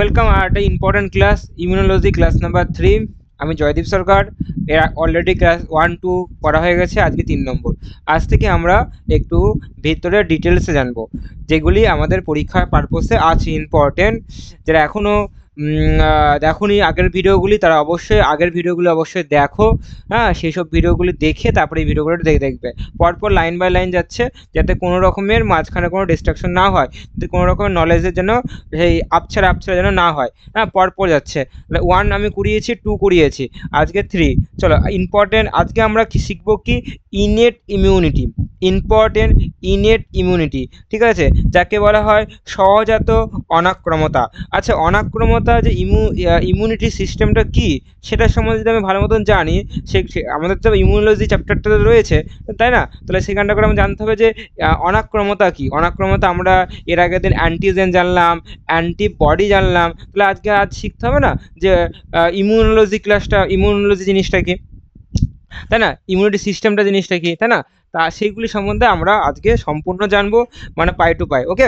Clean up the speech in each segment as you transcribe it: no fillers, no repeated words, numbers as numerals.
Welcome একটা important class immunology class number 3। আমি জয়দীপ সরকার। এর অলরেডি ক্লাস 1-2 করা হয়ে গেছে, আজকে 3 নম্বর। আজ থেকে আমরা একটু ভিতরে ডিটেলসে জানবো, যেগুলি আমাদের পরীক্ষার পারপোসে আছে ইম্পর্টেন্ট। যারা এখনও দেখোনি আগের ভিডিওগুলি, তারা অবশ্যই আগের ভিডিওগুলি অবশ্যই দেখো। হ্যাঁ, সেই সব ভিডিওগুলি দেখে তারপরে এই ভিডিওগুলো দেখবে। পরপর লাইন বাই লাইন যাচ্ছে, যাতে কোনো রকমের মাঝখানে কোনো ডিস্ট্রাকশন না হয়, যাতে কোনো রকমের নলেজের জন্য সেই আপছাড়া যেন না হয়। হ্যাঁ, পরপর যাচ্ছে। 1 আমি করিয়েছি, 2 করিয়েছি, আজকে 3। চলো ইম্পর্টেন্ট, আজকে আমরা কি শিখবো, কি innate immunity. Important innate immunity, ঠিক আছে, যাকে বলা হয় সহজাত অনাক্রমতা। আচ্ছা, অনাক্রমতা যে ইমিউনিটি সিস্টেমটা কি, সেটা সম্বন্ধে যদি আমি ভালো মতন জানি, আমাদের তো ইমিউনোলজি চ্যাপ্টারটা রয়েছে, তাই না? তাহলে সেখানটা করে আমি জানতে হবে যে অনাক্রমতা কি। অনাক্রমতা আমরা এর আগের দিন অ্যান্টিজেন জানলাম, অ্যান্টিবডি জানলাম, তাহলে আজ শিখতে হবে না যে ইমিউনোলজি জিনিসটা কি, তাই না? ইমিউনিটি সিস্টেমটা জিনিসটা কি, তাই না? তা সেইগুলি সম্বন্ধে আমরা আজকে সম্পূর্ণ জানবো, মানে পাই টু পাই। ওকে,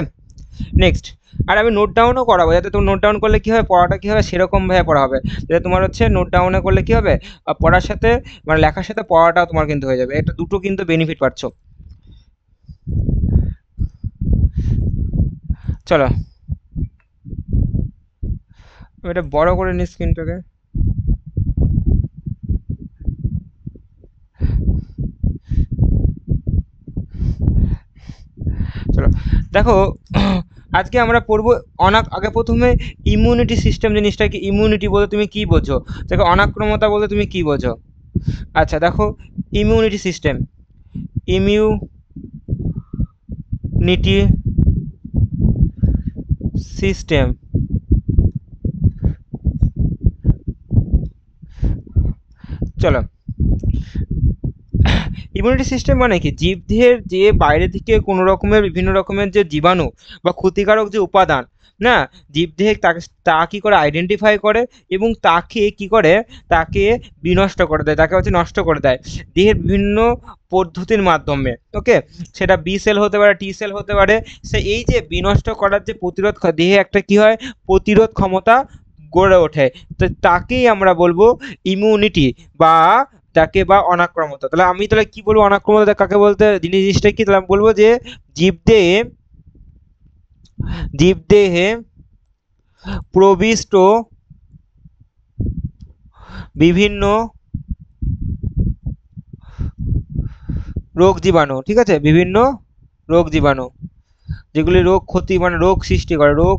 নেক্সট। আর আমি নোট ডাউনও করাবো, যাতে তুমি নোট ডাউন করলে কী হবে, পড়াটা কী হবে সেরকমভাবে পড়া হবে। যাতে তোমার হচ্ছে নোট ডাউনে করলে কী হবে, পড়ার সাথে মানে লেখার সাথে পড়াটাও তোমার কিন্তু হয়ে যাবে। এটা দুটো কিন্তু বেনিফিট পাচ্ছ। চলো এটা বড় করে নি স্ক্রিনটাকে। চলো দেখো, আজকে আমরা পড়বো আগে প্রথমে ইমিউনিটি সিস্টেম জিনিসটা কি। ইমিউনিটি বলতে তুমি কি বোঝো, দেখো অনাক্রমতা বলতে তুমি কি বোঝো। আচ্ছা দেখো, ইমিউনিটি সিস্টেম, ইমিউনিটি সিস্টেম, চলো ইমিউনিটি সিস্টেম মানে কি, জীবদেহের যে বাইরে থেকে কোনো রকমের বিভিন্ন রকমের যে জীবাণু বা ক্ষতিকারক যে উপাদান, না, জীবদেহে তা কী করে আইডেন্টিফাই করে এবং তাকে কি করে, তাকে বিনষ্ট করে দেয়, তাকে হচ্ছে নষ্ট করে দেয় দেহের বিভিন্ন পদ্ধতির মাধ্যমে। ওকে, সেটা বি সেল হতে পারে, টি সেল হতে পারে। সে এই যে বিনষ্ট করার যে প্রতিরোধ, দেহে একটা কি হয়, প্রতিরোধ ক্ষমতা গড়ে ওঠে, তো তাকেই আমরা বলবো ইমিউনিটি বা তাকে বা অনাক্রমতা। তাহলে আমি তাহলে কি বলবো, অনাক্রমতা কাকে বলতে, জিনিসটা কি, তাহলে আমি বলবো যে জীবদেহে প্রবিষ্ট বিভিন্ন রোগ জীবাণু, ঠিক আছে, বিভিন্ন রোগ জীবাণু যেগুলি রোগ ক্ষতি মানে রোগ সৃষ্টি করে, রোগ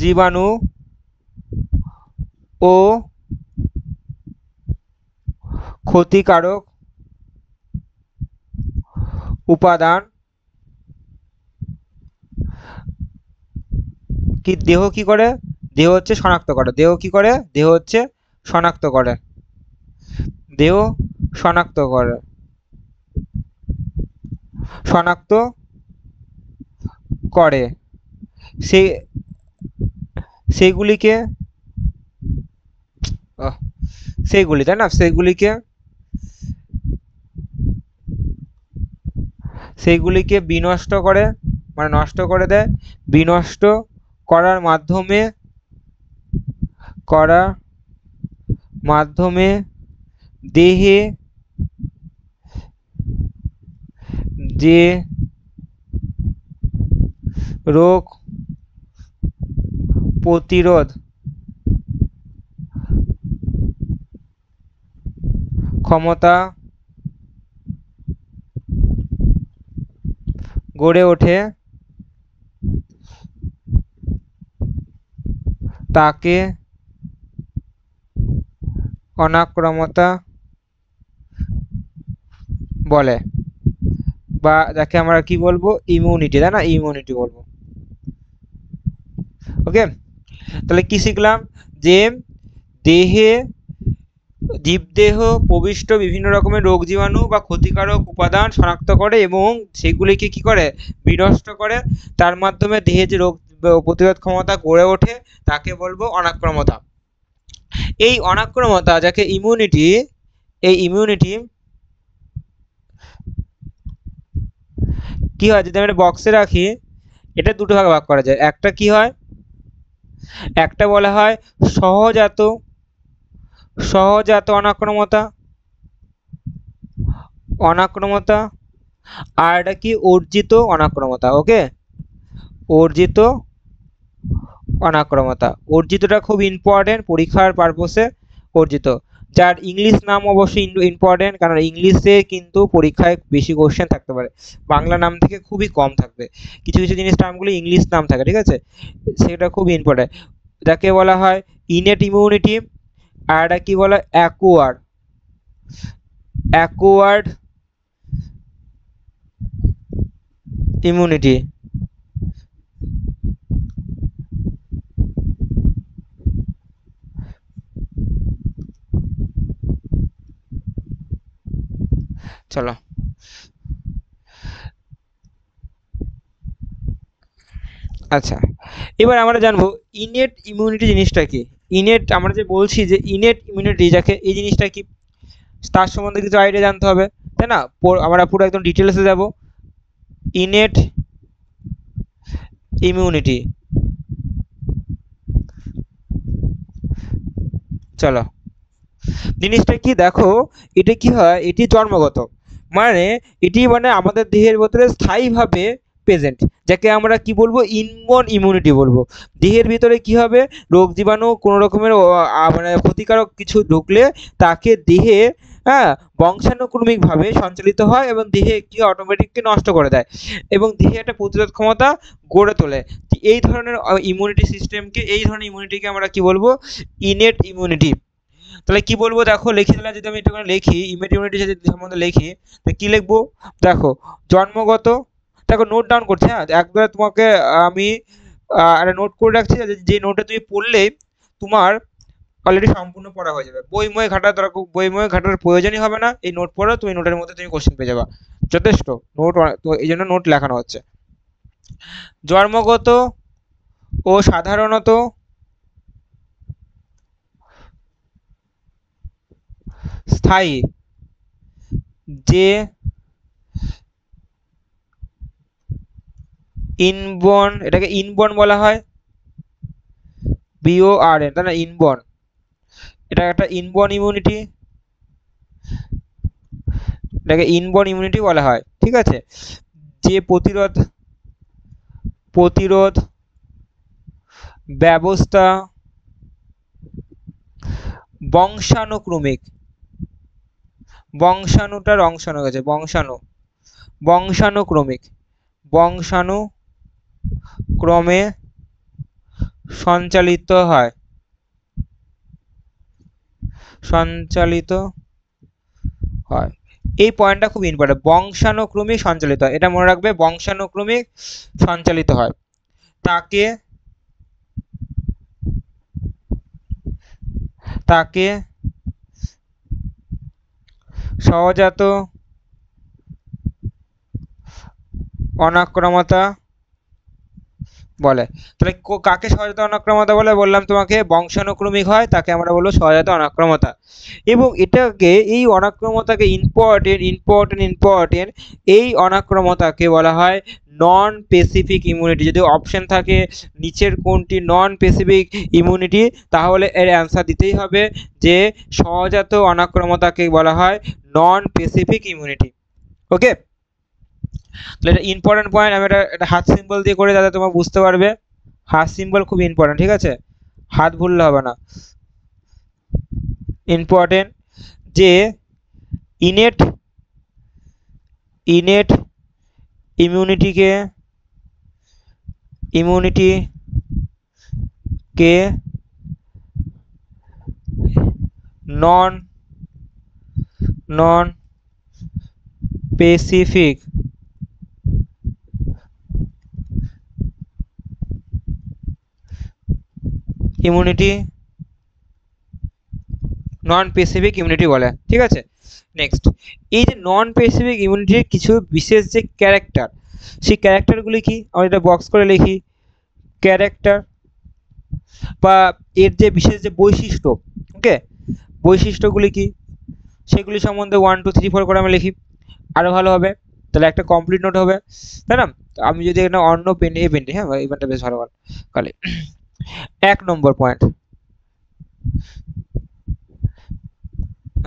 জীবাণু ও ক্ষতিকারক উপাদান কি দেহ কি করে, দেহ হচ্ছে শনাক্ত করে, দেহ কি করে, দেহ হচ্ছে শনাক্ত করে, দেহ শনাক্ত করে, শনাক্ত করে সেইগুলিকে, তাই না, সেইগুলিকে বিনষ্ট করে, মানে নষ্ট করে দেয়, বিনষ্ট করার মাধ্যমে দেহে যে রোগ প্রতিরোধ ক্ষমতা গড়ে ওঠে তাকে অনাক্রমতা বলে, বা যাকে আমরা কি বলবো, ইমিউনিটি, তাই না, ইমিউনিটি বলবো। ওকে, তাহলে কি শিখলাম, যে দেহে জীবদেহ প্রবিষ্ট বিভিন্ন রকমের রোগ জীবাণু বা ক্ষতিকারক উপাদান শনাক্ত করে এবং সেগুলিকে কি করে, বিনষ্ট করে, তার মাধ্যমে দেহে যে রোগ প্রতিরোধ ক্ষমতা গড়ে ওঠে তাকে বলবো অনাক্রমতা। এই অনাক্রমতা যাকে ইমিউনিটি, এই ইমিউনিটি কি হয়, যদি আমরা বক্সে রাখি, এটা দুটো ভাগে ভাগ করা যায়। একটা কি হয়, একটা বলা হয় সহজাত সহজাত অনাক্রমতা, অনাক্রমতা, আর এটা কি অর্জিত অনাক্রমতা। ওকে, অর্জিত অনাক্রমতা। অর্জিতটা খুব ইম্পর্টেন্ট পরীক্ষার পারপসে। অর্জিত, যার ইংলিশ নাম অবশ্যই ইম্পর্টেন্ট, কারণ ইংলিশে কিন্তু পরীক্ষায় বেশি কোশ্চেন থাকতে পারে, বাংলা নাম থেকে খুবই কম থাকবে। কিছু কিছু জিনিস নামগুলো ইংলিশ নাম থাকে, ঠিক আছে, সেটা খুব ইম্পর্টেন্ট। যাকে বলা হয় ইনেট ইমিউনিটি, আর এটা কি বলা অ্যাকোয়ার্ড, অ্যাকোয়ার্ড ইমিউনিটি। চলো, আচ্ছা, এবার আমরা জানবো ইনেট ইমিউনিটি জিনিসটা কি। ইনেট, আমরা যে বলছি যে ইনেট ইমিউনিটি যাকে, এই জিনিসটা কি তার সম্বন্ধে কিছু আইডিয়া জানতে হবে, তাই না। আমরা পুরো একদম ডিটেলসে যাব। ইনেট ইমিউনিটি, চলো, জিনিসটা কি দেখো, এটা কি হয়, এটি জন্মগত, মানে এটি মানে আমাদের দেহের ভিতরে স্থায়ীভাবে প্রেজেন্ট, যাকে আমরা কি বলবো ইনবর্ন ইমিউনিটি বলবো। দেহের ভিতরে কি হবে, রোগ জীবাণু কোনো রকমের মানে ক্ষতিকারক কিছু ঢুকলে তাকে দেহে, হ্যাঁ, বংশানুক্রমিকভাবে সঞ্চালিত হয় এবং দেহে কি অটোমেটিকলি নষ্ট করে দেয় এবং দেহে একটা প্রতিরোধ ক্ষমতা গড়ে তোলে। এই ধরনের ইমিউনিটি সিস্টেমকে, এই ধরনের ইমিউনিটিকে আমরা কি বলবো ইনেট ইমিউনিটি। তাহলে কি বলবো দেখো, লিখে দিলাম, যদি আমি একটু লিখি ইমেট ইমিউনিটি সম্বন্ধে লিখি, তো কি লিখবো দেখো, জন্মগত, দেখো নোট ডাউন করছে, হ্যাঁ, একবার তোমাকে আমি একটা নোট করে রাখছি, যে নোটে তুমি পড়লে তোমার অলরেডি সম্পূর্ণ পড়া হয়ে যাবে, বই ময়ে ঘাটার দরকার, বই ময়ে ঘাটার প্রয়োজনই হবে না, এই নোট পড়ো, তুমি নোটের মধ্যে তুমি কোশ্চেন পেয়ে যাবা, যথেষ্ট নোট, তো এই জন্য নোট লেখানো হচ্ছে। জন্মগত ও সাধারণত স্থায়ী যে ইনবর্ন, এটাকে ইনবর্ন বলা হয়, BORN, তাই না, ইনবর্ন, এটা একটা ইনবর্ন ইমিউনিটি, এটাকে ইনবর্ন ইমিউনিটি বলা হয়, ঠিক আছে, যে প্রতিরোধ প্রতিরোধ ব্যবস্থা বংশানুক্রমিক, বংশাণুটার অংশাণু গেছে, বংশানুক্রমিক, বংশানুক্রমে সঞ্চালিত হয়, সঞ্চালিত হয়। এই পয়েন্টটা খুব ইম্পর্টেন্ট, বংশানুক্রমিক সঞ্চালিত হয়, এটা মনে রাখবে, বংশানুক্রমিক সঞ্চালিত হয়, তাকে তাকে সহজাত অনাক্রমতা বলে। তাহলে কাকে সহজাত অনাক্রমতা বলে, বললাম তোমাকে বংশানুক্রমিক হয়, তাকে আমরা বলবো সহজাত অনাক্রমতা। এবং এটাকে, এই অনাক্রমতাকে ইম্পর্টেন্ট, এই অনাক্রমতাকে বলা হয় নন স্পেসিফিক ইমিউনিটি। যদি অপশন থাকে নিচের কোনটি নন স্পেসিফিক ইমিউনিটি, তাহলে এর অ্যান্সার দিতেই হবে যে সহজাত অনাক্রমতাকে বলা হয় নন স্পেসিফিক ইমিউনিটি। ওকে, তাহলে এটা ইম্পর্টেন্ট পয়েন্ট, আমি এটা হাত সিম্বল দিয়ে করে যাতে তোমরা বুঝতে পারবে, হাত সিম্বল খুব ইম্পর্টেন্ট, ঠিক আছে, হাত ভুললে হবে না। ইম্পর্টেন্ট যে ইনেট ইনেট ইমিউনিটিকে non non specific immunity, non specific immunity বলে, ঠিক আছে। নেক্সট, এই যে নন স্পেসিফিক ইমিউনিটির কিছু বিশেষ যে ক্যারেক্টার, সেই ক্যারেক্টারগুলি কি, আমরা এটা বক্স করে লিখি, ক্যারেক্টার বা এর যে বিশেষ যে বৈশিষ্ট্য, ওকে, বৈশিষ্ট্যগুলি কি, সেগুলি সম্বন্ধে 1 2 3 4 করে আমরা লিখি, আরও ভালো হবে, তাহলে একটা কমপ্লিট নোট হবে, তাই না। আমি যদি একটা অন্য পেন, এই পেনটি, হ্যাঁ এই পেনটা বেশ ভালো কালি, এক নম্বর পয়েন্ট।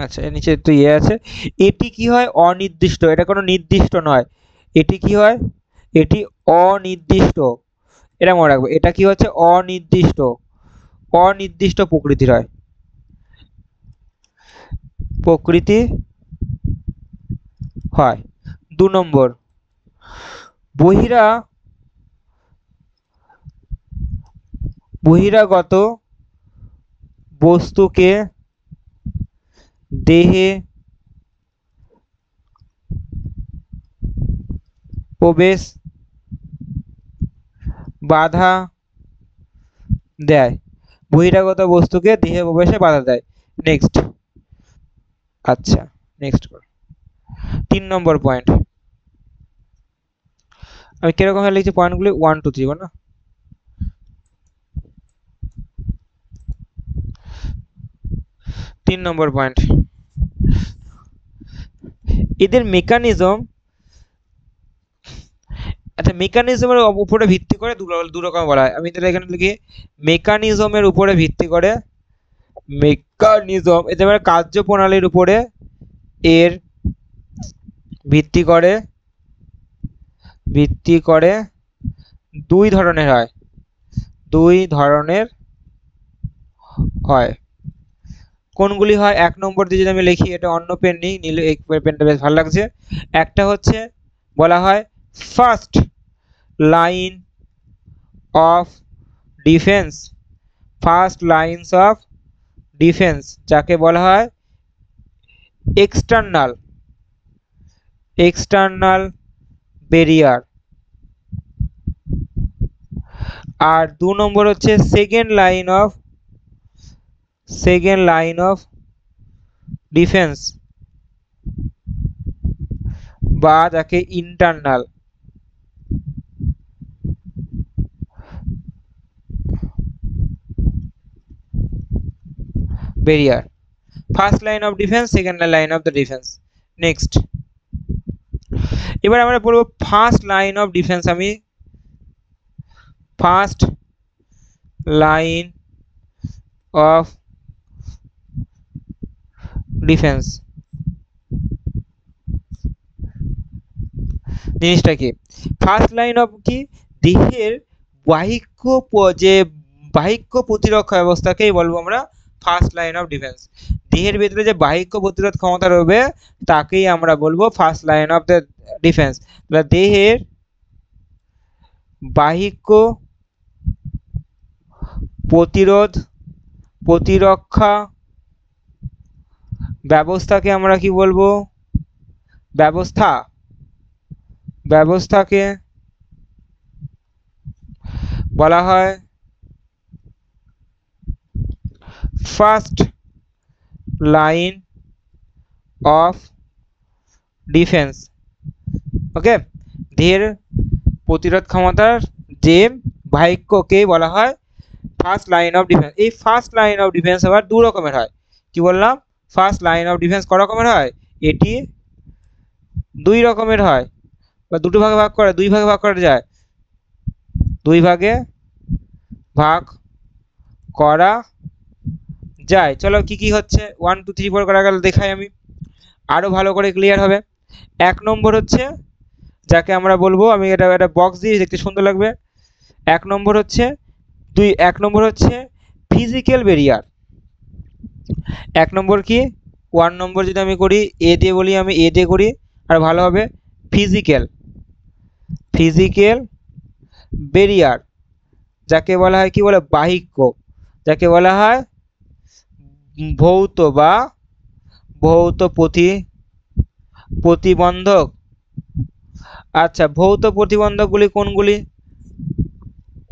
আচ্ছা, এর নিচে তো ইয়ে আছে। এটি কি হয়? অনির্দিষ্ট, এটা কোনো নির্দিষ্ট নয়। এটি কি হয়? এটি অনির্দিষ্ট, এটা মনে রাখবে। এটা কি হচ্ছে? অনির্দিষ্ট, অনির্দিষ্ট প্রকৃতির হয়, প্রকৃতি হয়। 2 নম্বর, বহিরাগত বস্তুকে দেহে প্রবেশ বাধা দেয়, বহিরাগত বস্তুকে দেহে প্রবেশে বাধা দেয়। নেক্সট। আচ্ছা, নেক্সট। 3 নম্বর পয়েন্ট, আমি কিরকম ভাবে লিখছি পয়েন্টগুলি? 1 2 3 না? 3 নম্বর পয়েন্ট, এদের মেকানিজম। আচ্ছা, মেকানিজমের উপরে ভিত্তি করে দু রকম বলা হয়। আমি তাহলে এখানে লিখি মেকানিজমের উপরে ভিত্তি করে, মেকানিজম এতে মানে কার্যপ্রণালীর উপরে এর ভিত্তি করে দুই ধরনের হয়, হয়। কোনগুলি হয়? 1 নম্বর দিয়ে যদি আমি লিখি, এটা অন্য পেন নেই, নিলে এই পেনটা বেশ ভালো লাগছে। একটা হচ্ছে বলা হয় first line of defence, first lines of defence, যাকে বলা হয় এক্সটার্নাল ব্যারিয়ার। আর 2 নম্বর হচ্ছে সেকেন্ড লাইন অফ ডিফেন্স, বা যাকে internal barrier. First line of defence, second line of the defence. Next, এবার আমরা পড়বো ফার্স্ট লাইন অফ ডিফেন্স। আমি ফার্স্ট লাইন অফ ডিফেন্স জিনিসটা কি? ফার্স্ট লাইন অফ কি? দেহের যে বাহিক্য প্রতিরক্ষা ব্যবস্থাকেই বলবো আমরা ফার্স্ট লাইন অফ ডিফেন্স। দেহের ভেতরে যে বাহিক্য প্রতিরোধ ক্ষমতা রয়েছে তাকেই আমরা বলবো first line of the defence. দেহের বাহিক্য প্রতিরক্ষা ব্যবস্থাকে আমরা কি বলবো? ব্যবস্থাকে বলা হয় ফার্স্ট লাইন অফ ডিফেন্স। ওকে, দেহের প্রতিরোধ ক্ষমতার যে বাহিক্যকে বলা হয় ফার্স্ট লাইন অফ ডিফেন্স। এই ফার্স্ট লাইন অফ ডিফেন্স আবার দু রকমের হয়। কি বললাম? ফার্স্ট লাইন অফ ডিফেন্স ক রকমের হয়? এটি 2 রকমের হয়, বা দুই ভাগে ভাগ করা যায়, 2 ভাগে ভাগ করা যায়। চলো কি কি হচ্ছে 1 2 3 4 করা গেল দেখাই আমি, আরো ভালো করে ক্লিয়ার হবে। 1 নম্বর হচ্ছে যাকে আমরা বলবো, আমি এটা একটা বক্স দিয়ে দেখতে সুন্দর লাগবে। 1 নম্বর হচ্ছে 1 নম্বর হচ্ছে ফিজিক্যাল ব্যারিয়ার। 1 নম্বর কি? 1 নম্বর যদি আমি করি এ দিয়ে বলি, আমি এ দিয়ে করি আর ভালো হবে। ফিজিক্যাল ব্যারিয়ার, যাকে বলা হয় কি বলে? বাহিক্য, যাকে বলা হয় ভৌত প্রতিবন্ধক। আচ্ছা, ভৌত প্রতিবন্ধকগুলি কোনগুলি?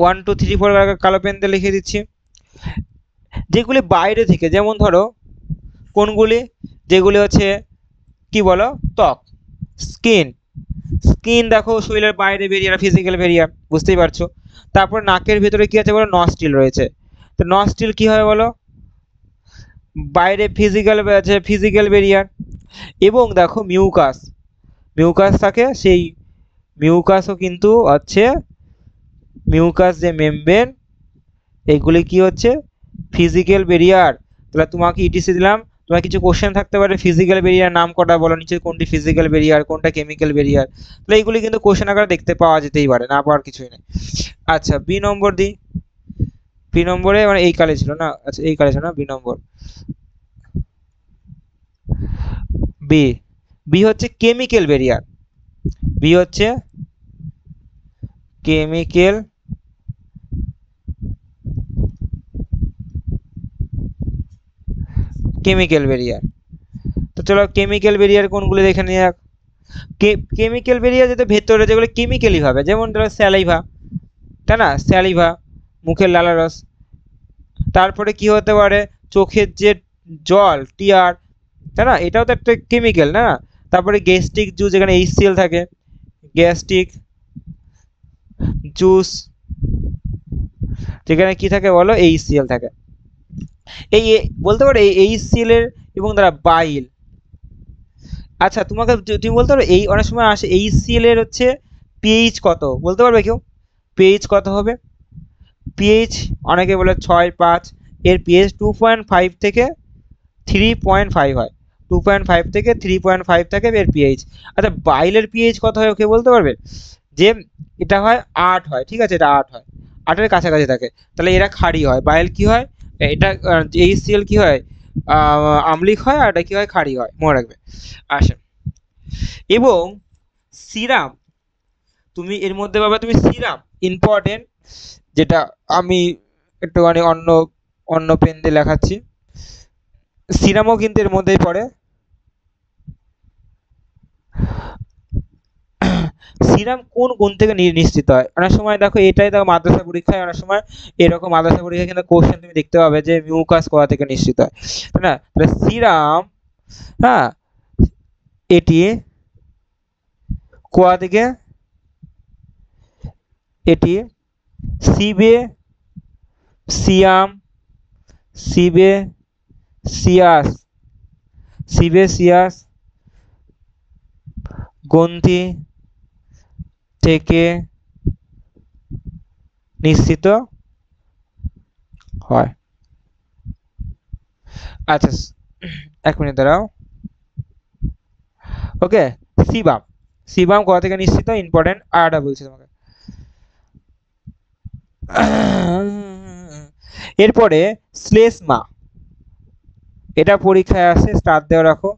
1 2 3 4 কালো পেন দিয়ে লিখে দিচ্ছি। যেগুলি বাইরে থেকে, যেমন ধরো কোনগুলি? যেগুলি হচ্ছে কি বলো? ত্বক, স্কিন দেখো শরীরের বাইরে বেরিয়ে, ফিজিক্যাল ব্যারিয়ার, বুঝতেই পারছো। তারপর নাকের ভেতরে কি আছে বলো? নস্ট্রিল রয়েছে। তো নস্ট্রিল কি হয় বলো? বাইরে ফিজিক্যাল ব্যারিয়ার। এবং দেখো মিউকাস থাকে, সেই মিউকাসও কিন্তু হচ্ছে, মিউকাস যে মেমব্রেন, এইগুলি কি হচ্ছে ফিজিক্যাল ব্যারিয়ার। তাহলে তোমাকে ইটিসি দিলাম, তোমার কিছু কোশ্চেন থাকতে পারে ফিজিক্যাল ব্যারিয়ার নাম কটা বলো, নিচে কোনটি ফিজিক্যাল ব্যারিয়ার কোনটা কেমিক্যাল ব্যারিয়ার। তাহলে এইগুলি কিন্তু কোশ্চেন আকারে দেখতে পাওয়া যেতেই পারে, না পাওয়ার কিছুই নেই। আচ্ছা বি নম্বর দিই, বি নম্বরে মানে এই কালে ছিল না, আচ্ছা এই কালে ছিল না, বি নম্বর। বি, বি হচ্ছে কেমিক্যাল ব্যারিয়ার, বি হচ্ছে কেমিক্যাল কেমিক্যাল ব্যারিয়ার। তো চলো কেমিক্যাল ব্যারিয়ার কোনগুলো দেখে নিয়ে যাক। কেমিক্যাল ব্যারিয়ার যেটা ভেতরে যেগুলো কেমিক্যালি ভাবে, যেমন ধরো স্যালাইভা, তাই না, স্যালিভা মুখের লালারস। তারপরে কি হতে পারে চোখের যে জল টিয়ার, তাই না, এটাও তো একটা কেমিক্যাল না। তারপরে গ্যাস্ট্রিক জুস, যেখানে HCl থাকে, গ্যাস্ট্রিক জুস যেখানে কি থাকে বলো HCl থাকে। এই বলতে পারো এই HCl এর এবং দ্বারা বাইল। আচ্ছা তোমাকে তুমি বলতে পারো এই অনেক সময় আসে HCl এর হচ্ছে পিএইচ কত, বলতে পারবে কেউ পিএইচ কত হবে? পিএইচ অনেকে বলে 6.5, এর পিএইচ 2.5 থেকে 3.5 হয়, 2.5 থেকে 3.5 থাকে এর পিএইচ। আচ্ছা বাইলের পিএইচ কত হয় ওকে বলতে পারবে? যে এটা হয় 8 হয়, ঠিক আছে, এটা 8 হয়, 8 এর কাছাকাছি থাকে, তাহলে এরা ক্ষারীয় হয়। বাইল কি হয়, এটা HCl কি হয় আম্লিক হয়, আর এটা কি হয় ক্ষারীয় হয়, মনে রাখবে। আসে এবং সিরাম, তুমি এর মধ্যে পাবে তুমি সিরাম ইম্পর্টেন্ট, যেটা আমি একটুখানি অন্য অন্য পেন দিয়ে লেখাচ্ছি। সিরামও কিন্তু এর মধ্যেই পড়ে। সিরাম কোন গুণ থেকে নিশ্চিত হয়? অনেক সময় দেখো এটাই দেখো মাদ্রাসা পরীক্ষায় অনেক সময় এরকম মাদ্রাসা পরীক্ষায় কিন্তু কোশ্চেন তুমি দেখতে পাবে যে মিউকাস কোথা থেকে নিশ্চিত হয়, তাই না? তাহলে সিরাম, হ্যাঁ, এটি কোথা থেকে, এটি সিবে সিয়াম সিবে সিয়াস সিবেসিয়াস গ্রন্থি থেকে নিশ্চিত হয়। আচ্ছা এক মিনিট দাঁড়াও, ওকে। সিবাম, সিবাম কোথা থেকে নিশ্চিত, ইম্পর্টেন্ট আরটা বলছি তোমাকে। এরপরে শ্লেষ্মা, এটা পরীক্ষায় আসে, স্টার দেওয়া রাখো।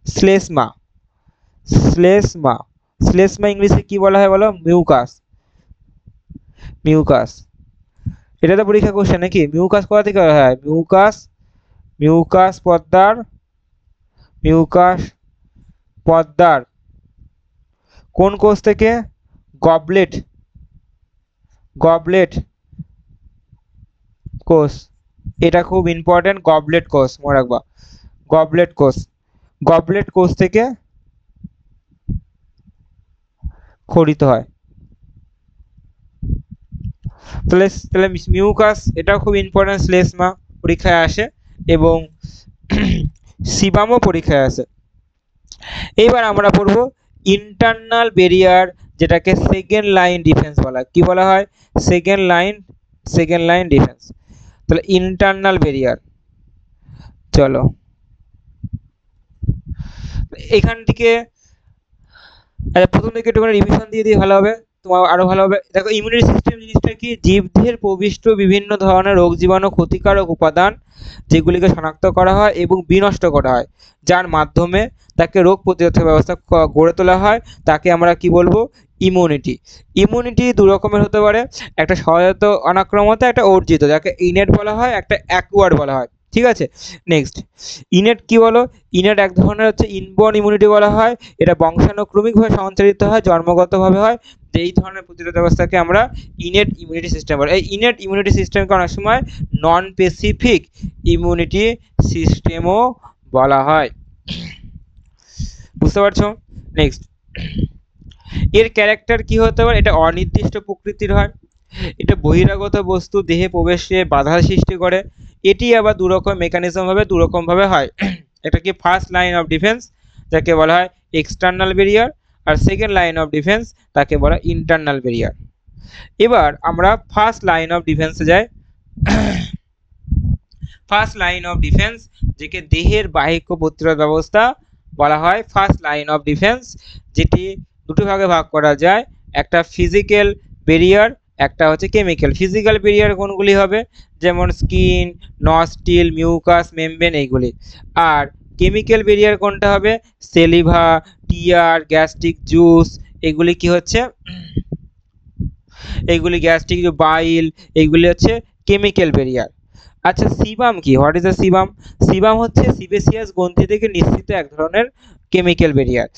শ্লেষ্মা, শ্লেষ্মা, শ্লেষ্মা ইংলিশে কি বলা হয় বলো? Mucus, mucus. এটা তো পরীক্ষা কোশ্চেন নাকি? মিউকাস কোথা থেকে হয়? মিউকাস, মিউকাস পর্দার, মিউকাস পর্দার কোন কোষ থেকে? গবলেট, গবলেট কোষ, এটা খুব ইম্পর্টেন্ট, গবলেট কোষ মনে রাখবা, গবলেট কোষ, গবলেট কোষ থেকে খরিত হয়। তাহলে তাহলে মিউকাস এটাও খুব ইম্পর্টেন্ট, শ্লেষ্মা পরীক্ষায় আসে এবং সিবামও পরীক্ষায় আসে। এইবার আমরা পড়বো ইন্টারনাল ব্যারিয়ার, যেটাকে সেকেন্ড লাইন ডিফেন্স বলা হয়। কি বলা হয়? Second line, second line defence. তাহলে ইন্টারনাল ব্যারিয়ার, চলো এখান থেকে প্রথম থেকে একটু রিভিশন দিয়ে দিই, ভালো হবে, তোমার আরো ভালো হবে। দেখো ইমিউনিটি সিস্টেম জিনিসটা কি? জীবদের প্রবিষ্ট বিভিন্ন ধরনের রোগ জীবাণু ক্ষতিকারক উপাদান যেগুলিকে শনাক্ত করা হয় এবং বিনষ্ট করা হয়, যার মাধ্যমে তাকে রোগ প্রতিরোধক ব্যবস্থা গড়ে তোলা হয়, তাকে আমরা কি বলবো? ইমিউনিটি। ইমিউনিটি দু রকমের হতে পারে, একটা স্বজাত অনাক্রমতা, একটা অর্জিত, যাকে ইনেট বলা হয়, একটা অ্যাকোয়ার্ড বলা হয়, ঠিক আছে। নেক্সট ইনেট কি বলো? ইনেট এক ধরনের হচ্ছে ইনবর্ন ইমিউনিটি বলা হয়, এটা বংশানুক্রমিকভাবে সঞ্চারিত হয়, জন্মগতভাবে হয়, যে এই ধরনের প্রতিরোধ ব্যবস্থাকে আমরা ইনেট ইমিউনিটি সিস্টেম বলি। এই ইনেট ইমিউনিটি সিস্টেমকে অনেক সময় নন স্পেসিফিক ইমিউনিটি সিস্টেমও বলা হয়, বুঝতে পারছো? নেক্সট এর ক্যারেক্টার কি হতে পারে? এটা অনির্দিষ্ট প্রকৃতির হয়, এটা বহিরাগত বস্তু দেহে প্রবেশে বাধা সৃষ্টি করে, এটি আবার দুরকম মেকানিজম ভাবে দুরকম ভাবে হয়। এটা কি ফার্স্ট লাইন অফ ডিফেন্স, যাকে বলা হয় এক্সটার্নাল ব্যারিয়ার, আর সেকেন্ড লাইন অফ ডিফেন্স তাকে বলা ইন্টারনাল ব্যারিয়ার। এবার আমরা ফার্স্ট লাইন অফ ডিফেন্সে যাই, ফার্স্ট লাইন অফ ডিফেন্স, যেকে দেহের বাহ্যিক প্রতিরোধ ব্যবস্থা বলা হয় ফার্স্ট লাইন অফ ডিফেন্স, যেটি দুটো ভাগে ভাগ করা যায়, একটা ফিজিক্যাল ব্যারিয়ার, একটা হচ্ছে কেমিক্যাল। ফিজিক্যাল ব্যারিয়ার কোনগুলি হবে, যেমন স্কিন, নস্টিল, মিউকাস মেমব্রেন এইগুলি। আর কেমিক্যাল ব্যারিয়ার কোনটা হবে, সেলিভা, টিয়ার, গ্যাস্ট্রিক জুস, এগুলি কি হচ্ছে, এইগুলি গ্যাস্ট্রিক বাইল, এইগুলি হচ্ছে কেমিক্যাল ব্যারিয়ার। আচ্ছা সিবাম কি, what is the sebum? Sebum হচ্ছে সিবেসিয়াস গ্রন্থি থেকে নিঃসৃত এক ধরনের কেমিক্যাল ব্যারিয়ার।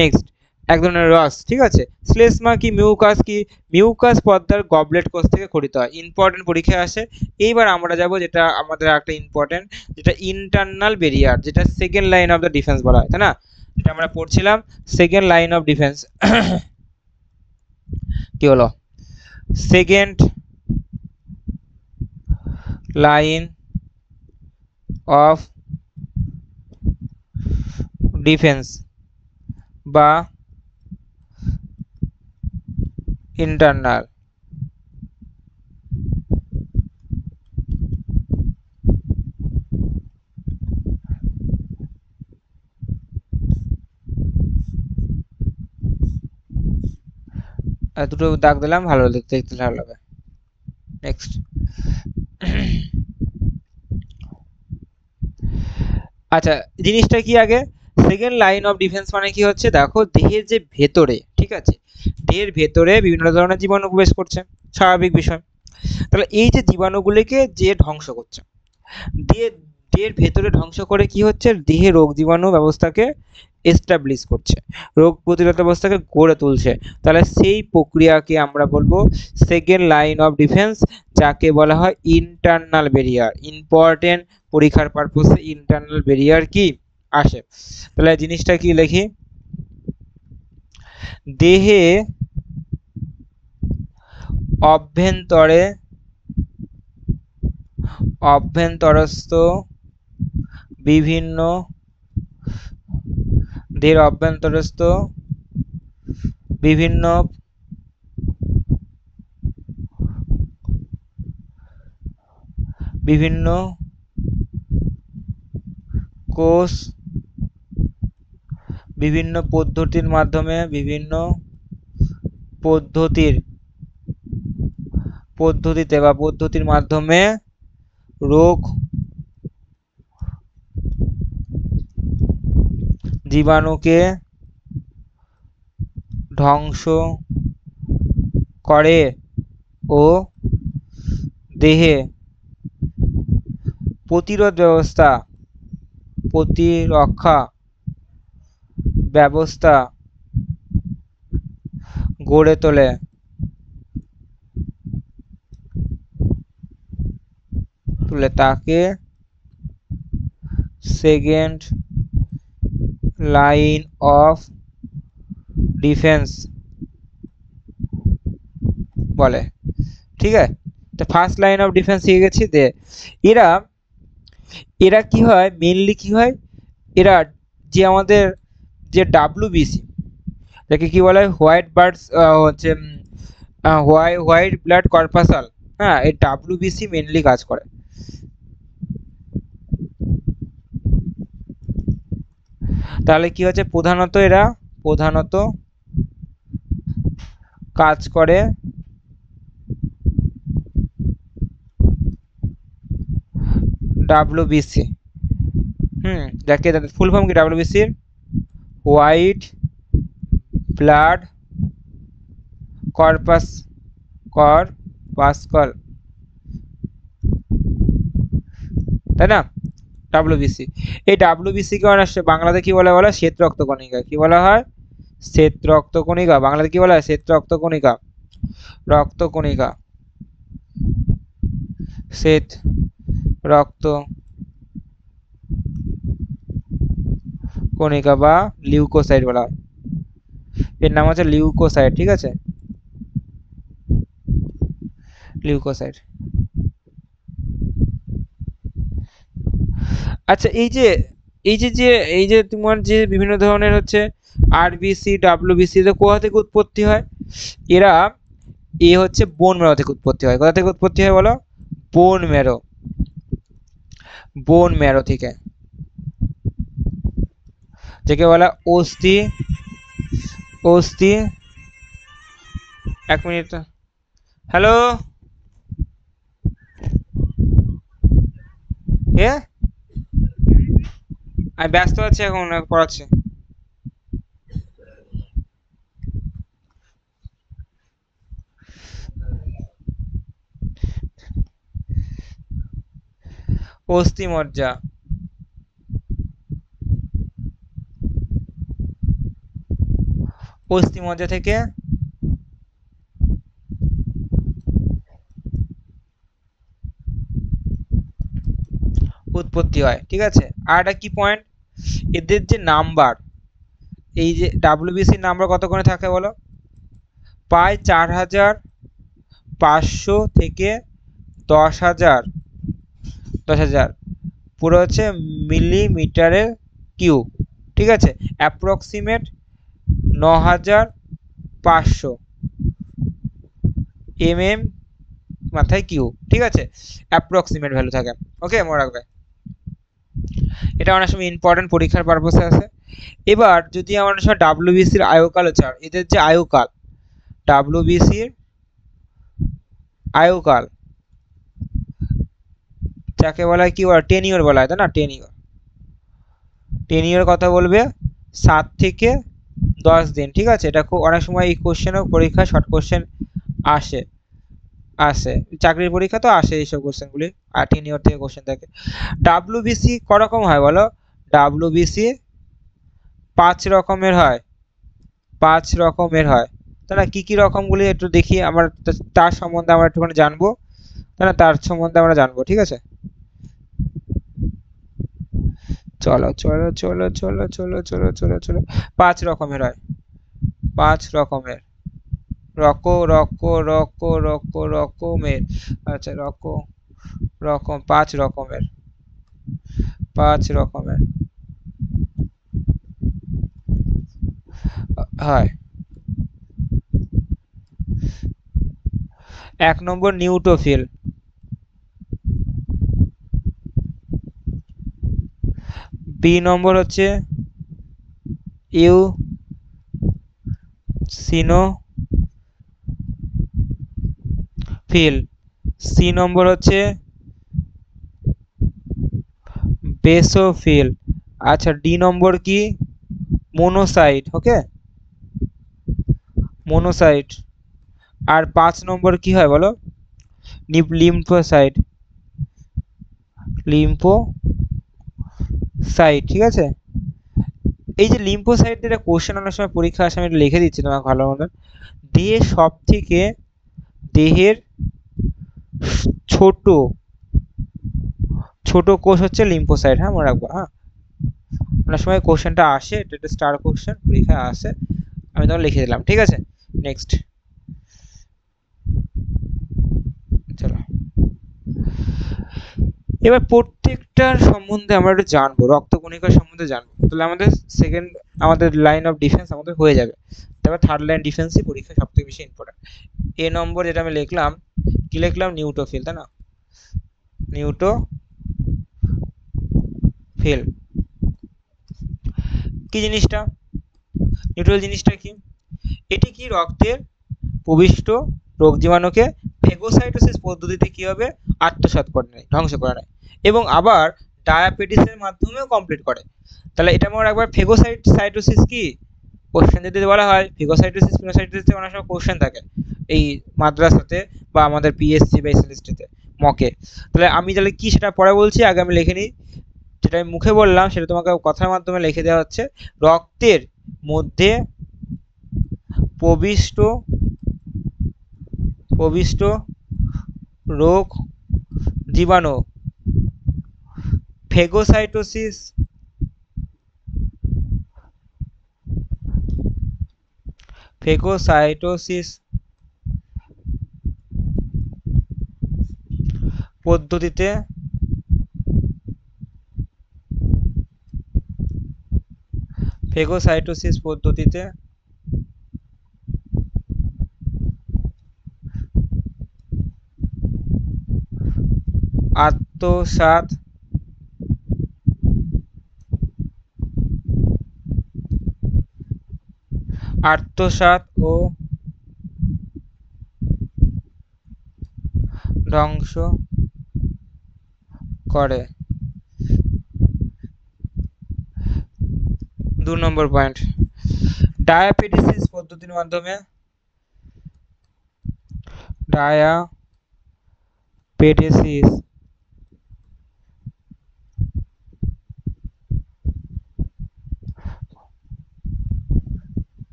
নেক্সট, এক ধরনের রস, ঠিক আছে। শ্লেষ্মা কি, মিউকাস কি, মিউকাস পর্দার গবলেট কোষ থেকে খরিত হয়, ইম্পর্টেন্ট পরীক্ষায় আসে। এইবার আমরা যাব যেটা আমাদের একটা ইম্পর্টেন্ট, যেটা ইন্টারনাল ব্যারিয়ার, যেটা second line of the defence বলা হয়, তাই না? যেটা আমরা পড়ছিলাম সেকেন্ড লাইন অফ ডিফেন্স। কি হলো, সেকেন্ড লাইন অফ ডিফেন্স বা ইন্টারনাল দুটো দাগ দিলাম, ভালো দেখতে ভালো হবে। নেক্সট, আচ্ছা জিনিসটা কি আগে, সেকেন্ড লাইন অফ ডিফেন্স মানে কি হচ্ছে, দেখো দেহের যে ভেতরে, ঠিক আছে, দেহের ভেতরে বিভিন্ন ধরনের জীবাণু প্রবেশ করছে, স্বাভাবিক বিষয়। তাহলে এই যে জীবাণুগুলিকে যে ধ্বংস করছে, দেহের ভেতরে ধ্বংস করে কি হচ্ছে, দেহে রোগ জীবাণু ব্যবস্থাকে এস্টাবলিশ করছে, রোগ প্রতিরোধ ব্যবস্থাকে গড়ে তুলছে। তাহলে সেই প্রক্রিয়াকে আমরা বলবো সেকেন্ড লাইন অফ ডিফেন্স, যাকে বলা হয় ইন্টারনাল ব্যারিয়ার। ইম্পর্টেন্ট পরীক্ষার পারপোসে ইন্টারনাল ব্যারিয়ার কি আসে। তাহলে জিনিসটা কি লিখি, দেহে অভ্যন্তরস্থ বিভিন্ন দেহের অভ্যন্তরস্থ বিভিন্ন বিভিন্ন কোষ বিভিন্ন পদ্ধতির মাধ্যমে পদ্ধতির মাধ্যমে রোগ জীবাণুকে ধ্বংস করে ও দেহে প্রতিরক্ষা ব্যবস্থা গড়ে তোলে। তাকে সেকেন্ড লাইন অফ ডিফেন্স বলে, ঠিক আছে। তো ফার্স্ট লাইন অফ ডিফেন্স শিখে গেছি। দে এরা কি হয়, মেইনলি কি হয়, এরা যে আমাদের যে ডাব্লিউবিসি, যাকে কি বলা হয় হোয়াইট বার্ডস, হচ্ছে হোয়াইট ব্লাড কর্পাসাল, হ্যাঁ, এই ডাব্লিউবিসি মেইনলি কাজ করে। তাহলে কি হচ্ছে, এরা প্রধানত কাজ করে ডাব্লিউবিসি, যাকে ফুল ফর্ম কি ডাব্লিউবিসির, হোয়াইট ব্লাড কর্পাসকল, তাই না, ডাব্লিউবিসি। এই ডাব্লিউবিসি কে অনেক বাংলাতে কি বলা হয়, শ্বেত রক্তকণিকা। কি বলা হয়, শ্বেত রক্তকণিকা। বাংলাতে কি বলা হয়, শ্বেত রক্তকণিকা, শ্বেত রক্তকণিকা বা লিউকোসাইট বলা হয়। এর নাম হচ্ছে লিউকোসাইট, ঠিক আছে, লিউকোসাইট। আচ্ছা এই যে তোমার যে বিভিন্ন ধরনের হচ্ছে আরবিসি, ডাব্লিউবিসি, কোথা থেকে উৎপত্তি হয়, এরা হচ্ছে বোন ম্যারো থেকে উৎপত্তি হয়। কোথা থেকে উৎপত্তি হয় বলো, বোন ম্যারো, বোন ম্যারো থেকে, যাকে বলা অস্থি, অস্থি, এক মিনিট, হ্যালো, এ আমি ব্যস্ত আছি এখন, পড়াচ্ছি। অস্থি মজ্জা, অস্থি মজ্জা থেকে উৎপত্তি হয়, ঠিক আছে। আর একটা কি পয়েন্ট, এদের যে নাম্বার, এই যে ডাব্লিউবিসির নাম্বার কত করে থাকে বলো, প্রায় 4,500 থেকে 10,000, 10,000 পুরো হচ্ছে মিলিমিটারের কিউব, ঠিক আছে। অ্যাপ্রক্সিমেট 9,500 মাথায় কিউব, ঠিক আছে, অ্যাপ্রক্সিমেট ভ্যালু থাকে। ওকে, মনে রাখবে, এটা অনেক সময় ইম্পর্টেন্ট পরীক্ষার পারপাসে আছে। এবার যদি আমার সময় ডাব্লিউবিসির আয়ুকাল চার, এদের যে আয়ুকাল, ডাব্লিউবিসির আয়ুকাল যাকে বলা হয় কি বলা, টেনিওর বলা হয়, তাই না, টেনিওর, টেনিওর কথা বলবে 7 থেকে 10 দিন, ঠিক আছে। এটা খুব অনেক সময় এই কোশ্চেনও পরীক্ষা শর্ট কোশ্চেন আসে, আসে চাকরির পরীক্ষা তো আসে এইসব কোশ্চেনগুলি, আর টেনিওর থেকে কোশ্চেন থাকে। ডাব্লিউবিসি করকম হয় বলো, ডাব্লিউবিসি 5 রকমের হয়, 5 রকমের হয়, তাহলে কি কি রকমগুলি একটু দেখি আমরা, তার সম্বন্ধে আমরা একটুখানি জানবো, তাই না, তার সম্বন্ধে আমরা জানবো, ঠিক আছে। চলো চলো চলো চলো চলো চলো চলো চলো, 5 রকমের হয়, 5 রকমের, রকমের, আচ্ছা রকম 5 রকমের, 5 রকমের হয়। 1 নম্বর নিউট্রোফিল, বি নম্বর হচ্ছে ইউসিনোফিল, সি নম্বর হচ্ছে বেসোফিল, আচ্ছা ডি নম্বর কি, মোনোসাইট, ওকে, মোনোসাইট। আর 5 নম্বর কি হয় বলো, লিম্ফোসাইট, লিম্ফোসাইট, ঠিক আছে। এই যে লিম্ফোসাইট যেটা কোশ্চেন অনেক সময় পরীক্ষা আসে, আমি লিখে দিচ্ছি তোমাকে ভালো মতন, দেহের সব থেকে, দেহের ছোট ছোট কোষ হচ্ছে লিম্ফোসাইট, হ্যাঁ মনে রাখবো, হ্যাঁ অনেক সময় কোশ্চেনটা আসে, এটা স্টার কোশ্চেন পরীক্ষায় আসে, আমি তোমাকে লিখে দিলাম, ঠিক আছে। নেক্সট, চলো এবার প্রত্যেকটার সম্বন্ধে আমরা একটু জানবো, রক্তকণিকার সম্বন্ধে জানবো, তাহলে আমাদের সেকেন্ড, আমাদের লাইন অফ ডিফেন্স আমাদের হয়ে যাবে। তারপর থার্ড লাইন ডিফেন্সই পরীক্ষা সব থেকে বেশি ইম্পর্টেন্ট। এ নম্বর যেটা আমি লিখলাম, কি লিখলাম, নিউট্রোফিল, তাই না, নিউট্রোফিল কি জিনিসটা, নিউট্রোফিল জিনিসটা কি, এটি কি রক্তের প্রবিষ্ট রোগ জীবাণুকে ফেগোসাইটোসিস পদ্ধতিতে কি হবে, আত্মসাৎ করে নেয়, ধ্বংস করে নেয়, এবং আবার ডায়াবেটিসের মাধ্যমেও কমপ্লিট করে। তাহলে এটা মনে রাখবার, ফেগোসাইটোসিস কি, কোশ্চেন যদি বলা হয় ফেগোসাইটোসিস, ফেগোসাইটোসিস অনেক সময় কোশ্চেন থাকে এই মাদ্রাসাতে বা আমাদের পিএসসি বা এসএলএসটিতে মকে। তাহলে আমি তাহলে কি সেটা পরে বলছি, আগে আমি লিখে নিই, যেটা আমি মুখে বললাম সেটা তোমাকে কথার মাধ্যমে লিখে দেওয়া হচ্ছে, রক্তের মধ্যে প্রবিষ্ট প্রবিষ্ট রোগ জীবাণু ফেগোসাইটোসিস পদ্ধতিতে ফেগোসাইটোসিস পদ্ধতিতে আত্মসাৎ ও ধ্বংস করে। 2 নম্বর পয়েন্ট, ডায়াবেটিস পদ্ধতির মাধ্যমে ডায়াবেটিস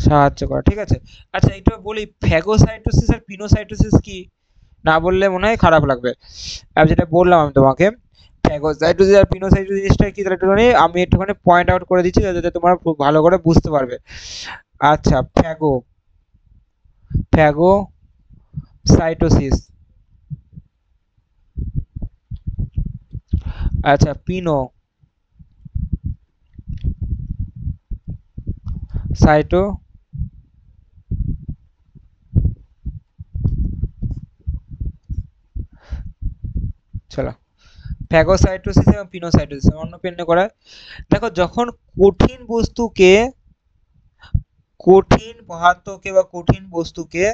সাহায্য করে, ঠিক আছে। আচ্ছা এটা বলি, ফ্যাগোসাইটোসিস আর পিনোসাইটোসিস কি, না বললে মনে হয় খারাপ লাগবে। আমি যেটা বললাম আমি তোমাকে, ফ্যাগোসাইটোসিস আর পিনোসাইটোসিস জিনিসটা কি, তাহলে একটুখানি আমি একটুখানি পয়েন্ট আউট করে দিচ্ছি যাতে তোমরা খুব ভালো করে বুঝতে পারবে। আচ্ছা ফ্যাগোসাইটোসিস, আচ্ছা সাইটো চলো, ফ্যাগোসাইটোসিস এবং পিনোসাইটোসিস অন্য পেনে করা। দেখো যখন কঠিন পদার্থকে বা কঠিন বস্তুকে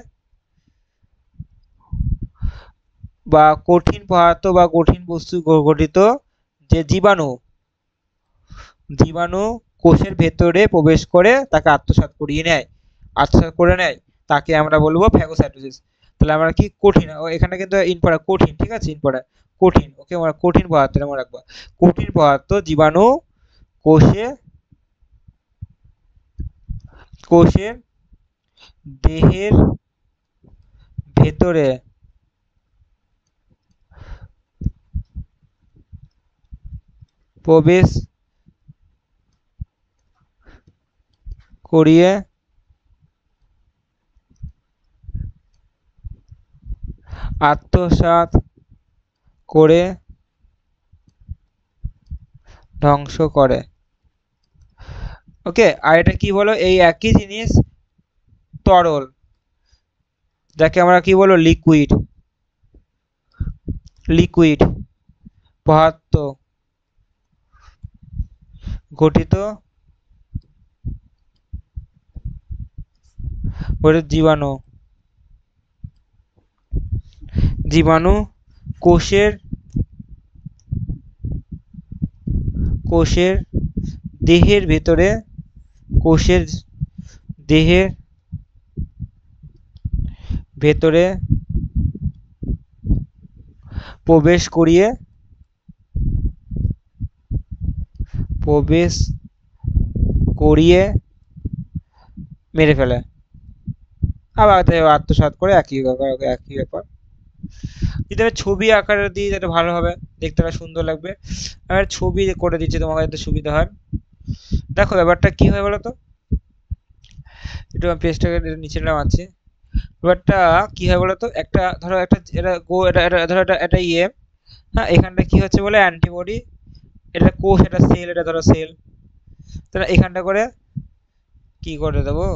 বা কঠিন পদার্থ বা কঠিন বস্তু গঠিত যে জীবাণু কোষের ভেতরে প্রবেশ করে তাকে আত্মসাৎ করে নেয়, তাকে আমরা বলবো ফ্যাগোসাইটোসিস। তাহলে আমরা কি কঠিন, এখানে কিন্তু ইনপড়া কঠিন, ঠিক আছে, ইনপড়া কঠিন, ওকে আমরা কঠিন পদার্থ মনে রাখবো। কঠিন পদার্থ জীবাণু কোষের দেহের ভেতরে প্রবেশ করিয়ে আত্মসাৎ করে ধ্বংস করে। ওকে, আর এটা কি বলো, এই একই জিনিস তরল, যাকে আমরা কি বলবো লিকুইড পদার্থ গঠিত জীবাণু কোষের দেহের ভেতরে প্রবেশ করিয়ে মেরে ফেলে, আবার আত্মসাৎ করে, একই ব্যাপার। যদি আমি ছবি আকারে দিই যেটা ভালো হবে, দেখতে সুন্দর লাগবে। আমি ছবি করে দিচ্ছি তোমার যাতে সুবিধা হয়। দেখো ব্যাপারটা কি হয় বলো তো, একটু পেজটাকে নিচে নামাচ্ছি। ব্যাপারটা কি হয় বলো তো, একটা ধরো একটা ধরো এটা হ্যাঁ, এখানটা কি হচ্ছে বলে অ্যান্টিবডি, এটা কোষ, এটা সেল, এটা ধরো সেল। তাহলে এখানটা করে কি করে দেবো,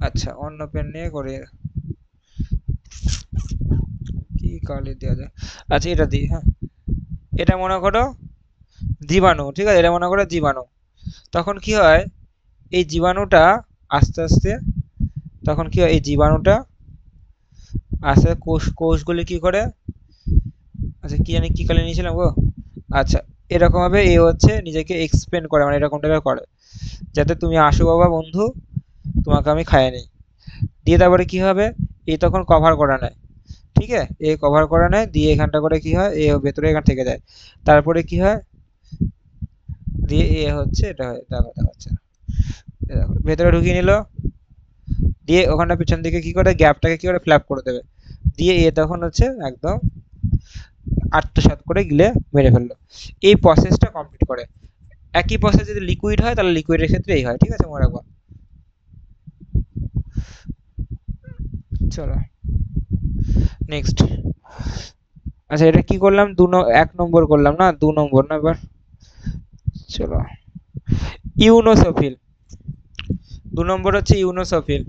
আচ্ছা অন্য পেন নিয়ে করে কি কালি দেওয়া যায়, আচ্ছা এটা দিই। হ্যাঁ, এটা মনে করো জীবাণু, ঠিক আছে, এটা মনে করো জীবাণু। তখন কি হয়, এই জীবাণুটা আস্তে আস্তে তখন কি হয়, এই জীবাণুটা আস্তে কোষগুলি কি করে, আচ্ছা কি জানি কি কালি নিয়েছিলাম গো, আচ্ছা এরকম ভাবে এ হচ্ছে নিজেকে এক্সপ্লেন করে, মানে এরকম টাইপের করে, যাতে তুমি আসো বাবা বন্ধু, তোমাকে আমি খাইয়ে নিই। দিয়ে তারপরে কি হবে, এ তখন কভার করা নেয়, ঠিক আছে, এ কভার করা নেয়, দিয়ে এখানটা করে কি হয়, এ ভেতরে এখান থেকে যায়। তারপরে কি হয়, দিয়ে এ হচ্ছে এটা হয়, দেখো দেখাচ্ছে না, দেখো ভেতরে ঢুকিয়ে নিল, দিয়ে ওখানটা পিছন দিকে কি করে গ্যাপটাকে কি করে ফ্ল্যাপ করে দেবে, দিয়ে এ তখন হচ্ছে একদম আত্মসাৎ করে গিলে মেরে ফেললো। এই প্রসেসটা কমপ্লিট করে। একই প্রসেস যদি লিকুইড হয় তাহলে লিকুইডের ক্ষেত্রে এই হয়, ঠিক আছে, মনে রাখবা। চলো নেক্সট। আচ্ছা এটা কি করলাম, 1 নম্বর করলাম না, 2 নম্বর না এবার। চলো ইউনোসফিল, 2 নম্বর হচ্ছে ইউনোসফিল।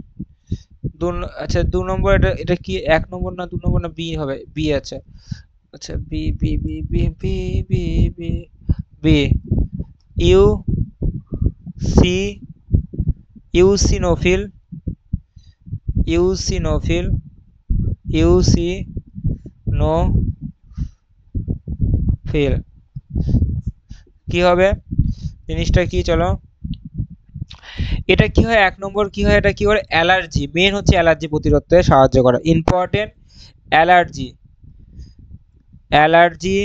আচ্ছা 2 নম্বর, এটা এটা কি 1 নম্বর না 2 নম্বর না বি হবে, বি আছে। আচ্ছা B B B B B B B B U C eosinophil eosinophil eosinophil কি হবে জিনিসটা কি, চলো। এটা কি হয় 1 নম্বর কি হয়, এটা কি করে অ্যালার্জি, মেন হচ্ছে অ্যালার্জি প্রতিরোধে সাহায্য করে, ইম্পর্টেন্ট। অ্যালার্জি অ্যালার্জি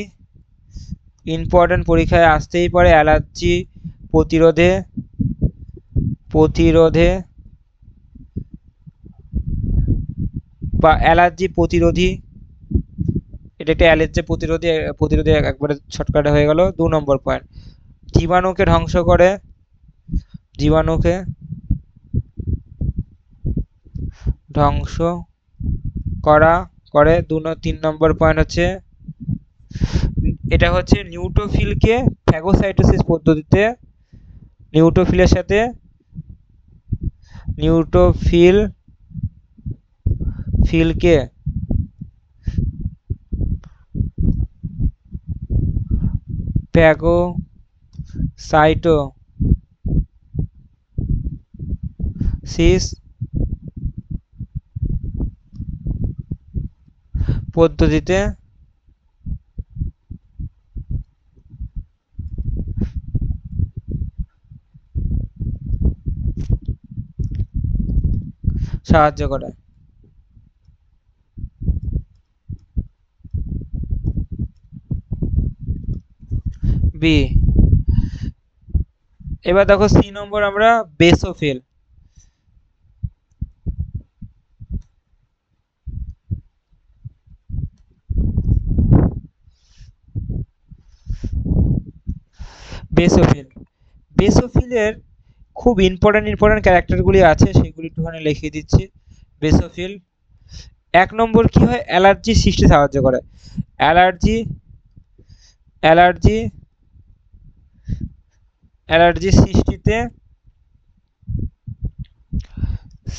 ইম্পর্টেন্ট, পরীক্ষায় আসতেই পারে। অ্যালার্জি প্রতিরোধে প্রতিরোধে বা অ্যালার্জি প্রতিরোধী, এটা একটা অ্যালার্জি প্রতিরোধী, প্রতিরোধী একবারে শর্টকাটে হয়ে গেল। 2 নম্বর পয়েন্ট, জীবাণুকে ধ্বংস করে, জীবাণুকে ধ্বংস করা করে। 3 নম্বর পয়েন্ট হচ্ছে, এটা হচ্ছে নিউট্রোফিলকে ফ্যাগোসাইটোসিস পদ্ধতিতে, নিউট্রোফিলের সাথে ফিলকে ফ্যাগোসাইটোসিস পদ্ধতিতে সাহায্য করে। বি। এবার দেখো সি নম্বর, আমরা বেসোফিল, বেসোফিল বেসোফিলের খুব ইম্পর্টেন্ট ক্যারেক্টারগুলি আছে, সেগুলি একটুখানি লিখিয়ে দিচ্ছি। বেসোফিল 1 নম্বর কি হয়, অ্যালার্জি সৃষ্টি সাহায্য করে, অ্যালার্জি অ্যালার্জি অ্যালার্জি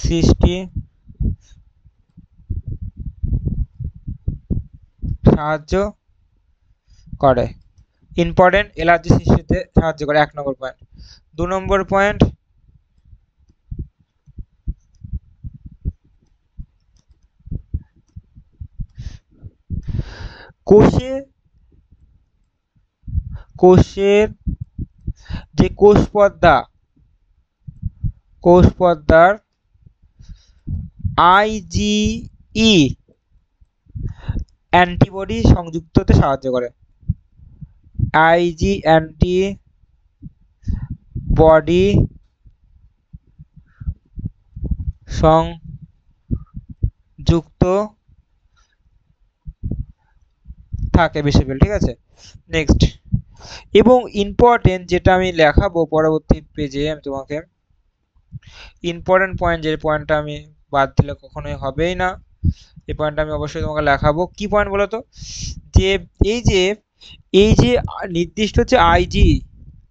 সৃষ্টি সাহায্য করে, ইম্পর্টেন্ট, অ্যালার্জি সৃষ্টিতে সাহায্য করে। 1 নম্বর পয়েন্ট। 2 নম্বর পয়েন্ট, কোষের যে কোষপর্দার আইজিই অ্যান্টিবডি সংযুক্ত হতে সাহায্য করে, আইজি অ্যান্টিবডি সংযুক্ত থাকে বেসোফিল, ঠিক আছে। নেক্সট, এবং ইম্পর্টেন্ট যেটা আমি লেখাবো পরবর্তী পেজে, আমি তোমাকে ইম্পর্টেন্ট পয়েন্ট, যে পয়েন্টটা আমি বাদ দিলে কখনোই হবেই না, এই পয়েন্টটা আমি অবশ্যই তোমাকে লেখাবো। কি পয়েন্ট বলো তো, যে এই যে নির্দিষ্ট হচ্ছে আইজি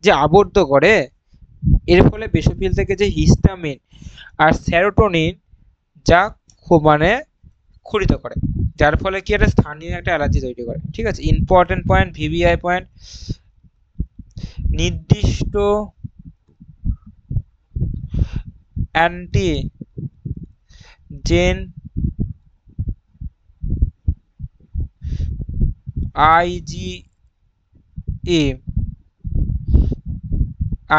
যে আবদ্ধ করে, এর ফলে বেসোফিল থেকে যে হিস্টামিন আর সেরোটোনিন যা মানে ক্ষরিত করে, যার ফলে কি একটা স্থানীয় একটা অ্যালার্জি তৈরি করে, ঠিক আছে। ইম্পর্টেন্ট পয়েন্ট, ভিভিআই পয়েন্ট, নির্দিষ্ট অ্যান্টিজেন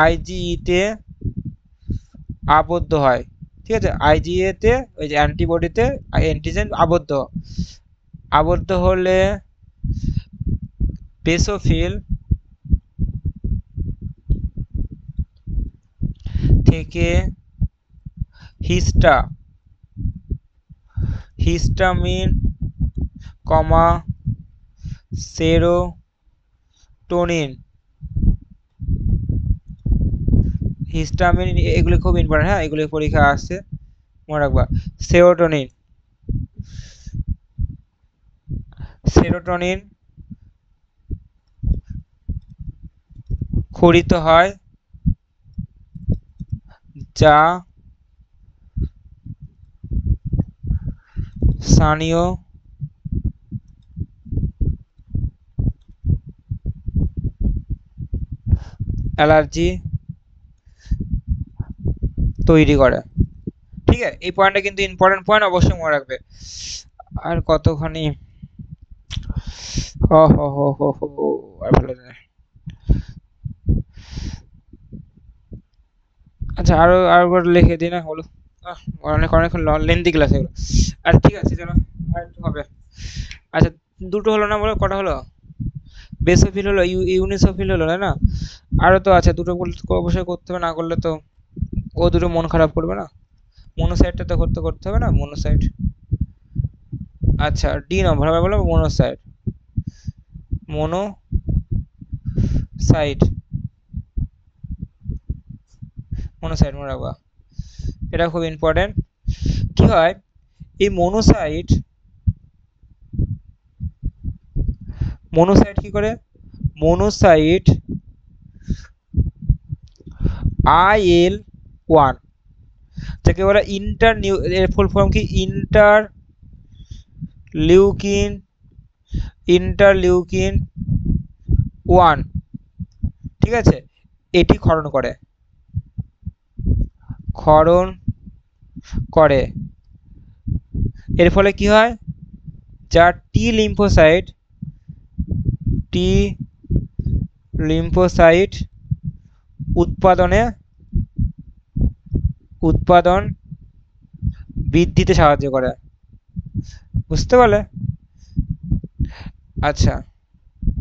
আইজিইতে আবদ্ধ হয়, ঠিক আছে। আইজিএতে ওই যে অ্যান্টিবডিতে অ্যান্টিজেন আবদ্ধ হলে বেসোফিল থেকে হিস্টামিন সেরোটোনিন, হিস্টামিন এগুলো খুব ইম্পর্টেন্ট, হ্যাঁ এগুলো পরীক্ষা আসছে, মনে রাখবা। সেরোটোনিন ক্ষরিত হয়, যা স্থানীয় অ্যালার্জি তৈরি করে। ঠিক আছে, এই পয়েন্টটা কিন্তু ইম্পর্টেন্ট পয়েন্ট, অবশ্যই মনে রাখবে। আর কতখানি হ হ হ হ হ আর ভালো লাগে। আচ্ছা আরো আরেকবার লিখে দিই না, হলো অনেক অনেক লেন্দি ক্লাস এগুলো। আচ্ছা ঠিক আছে চলো, আর একটু হবে। আচ্ছা দুটো হলো না, বলো কটা হলো? বেসোফিল হলো, ইউনিসোফিল হলো, তাই না? আরো তো আছে দুটো, অবশ্যই করতে হবে, না করলে তো ও দুটো মন খারাপ করবে না। মনোসাইটটা তো করতে হবে না, মনোসাইট। আচ্ছা ডি নম্বর হবে, বলো মনোসাইট। মনোসাইট মনোসাইট মনে রাখবা, এটা খুব ইম্পর্টেন্ট। কি হয় এই মনোসাইট, মনোসাইট কি করে? মনোসাইট IL-1, যাকে বলে ইন্টার এর ফুল ফর্ম কি? ইন্টারলিউকিন 1। ঠিক আছে, এটি ক্ষরণ করে। এর ফলে কি হয়? যা টি লিম্ফোসাইট উৎপাদন বৃদ্ধিতে সাহায্য করে। বুঝতে পারলে? আচ্ছা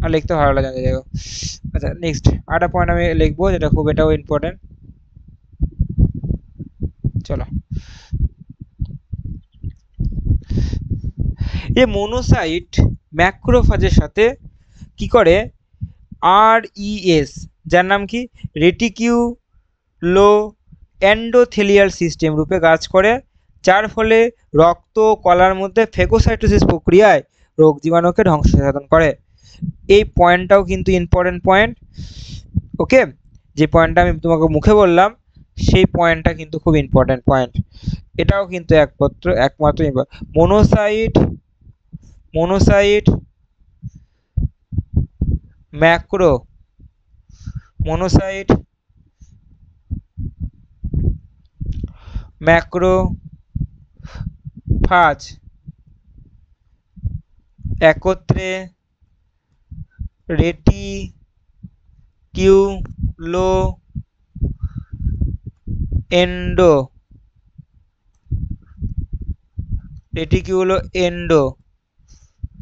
আর লিখতে ভালো লাগে যাই হোক। আচ্ছা নেক্সট আরেকটা পয়েন্ট আমি লিখবো, যেটা খুব এটাও ইম্পর্টেন্ট। চলো, এই মনোসাইট ম্যাক্রোফাজের সাথে কি করে? RES, যার নাম কি? রেটিকিউলো এন্ডোথেলিয়াল সিস্টেম রূপে কাজ করে, যার ফলে রক্ত কলার মধ্যে ফেগোসাইটোসিস প্রক্রিয়ায় রোগ জীবাণুকে ধ্বংস সাধন করে। এই পয়েন্টটাও কিন্তু ইম্পর্টেন্ট পয়েন্ট। ওকে, যে পয়েন্টটা আমি তোমাকে মুখে বললাম সেই পয়েন্টটা কিন্তু খুব ইম্পর্টেন্ট পয়েন্ট। এটাও কিন্তু একমাত্র মনোসাইট ম্যাক্রোফাজ একত্রে রেটিকিউলো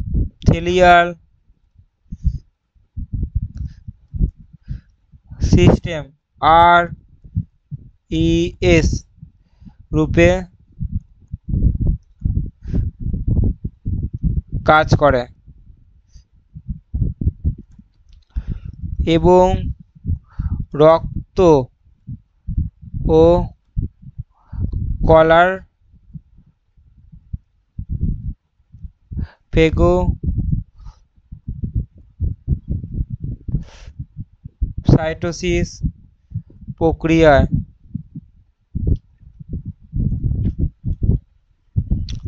এন্ডোথেলিয়াল সিস্টেম RES রূপে কাজ করে এবং রক্ত ও কলার ফেগোসাইটোসিস প্রক্রিয়ায়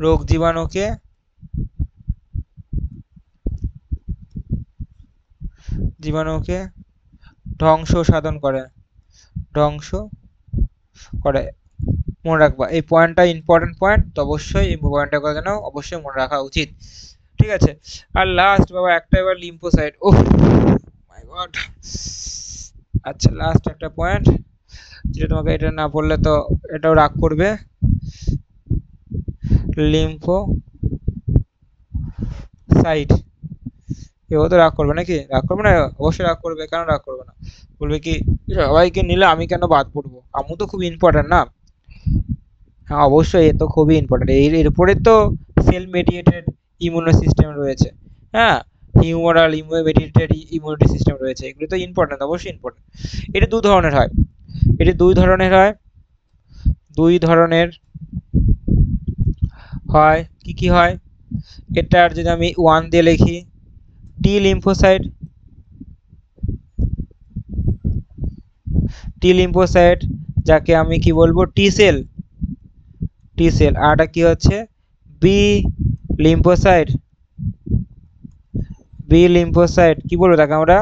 রোগ জীবাণুকে ধ্বংস করে। মনে রাখবা এই পয়েন্টটা ইম্পর্টেন্ট পয়েন্ট, তো অবশ্যই এই পয়েন্টটা কথা জানো, অবশ্যই মনে রাখা উচিত। ঠিক আছে, আর লাস্ট বাবা একটা এবার লিম্ফোসাইট। ওহ মাই গড। আচ্ছা লাস্ট একটা পয়েন্ট, যেটা তোমাকে এটা না পড়লে তো এটাও রাগ করবে। লিম্ফোসাইট, কেউ তো রাগ করবে নাকি? রাগ করবে না? অবশ্যই রাগ করবে, কেন রাগ করবে না? বলবে কি সবাইকে নিলে আমি কেন বাদ পড়বো, আমু তো খুব ইম্পর্টেন্ট না? হ্যাঁ অবশ্যই, এ তো খুবই ইম্পর্টেন্ট, এর উপরে তো সেল মেডিয়েটেড ইমিউনো সিস্টেম রয়েছে। হ্যাঁ, হিউমারাল মেডিয়েটেড ইমিউনিটি সিস্টেম রয়েছে, এগুলো তো ইম্পর্টেন্ট, অবশ্যই ইম্পর্টেন্ট। এটা দুই ধরনের হয়, কি কি হয়? এটার যদি আমি 1 দিয়ে লিখি, টি লিম্ফোসাইট, যাকে আমি কি বলবো? টি সেল। আর এটা কি হচ্ছে? বি লিম্ফোসাইট, বি লিম্ফোসাইট কি বলবো তাকে আমরা,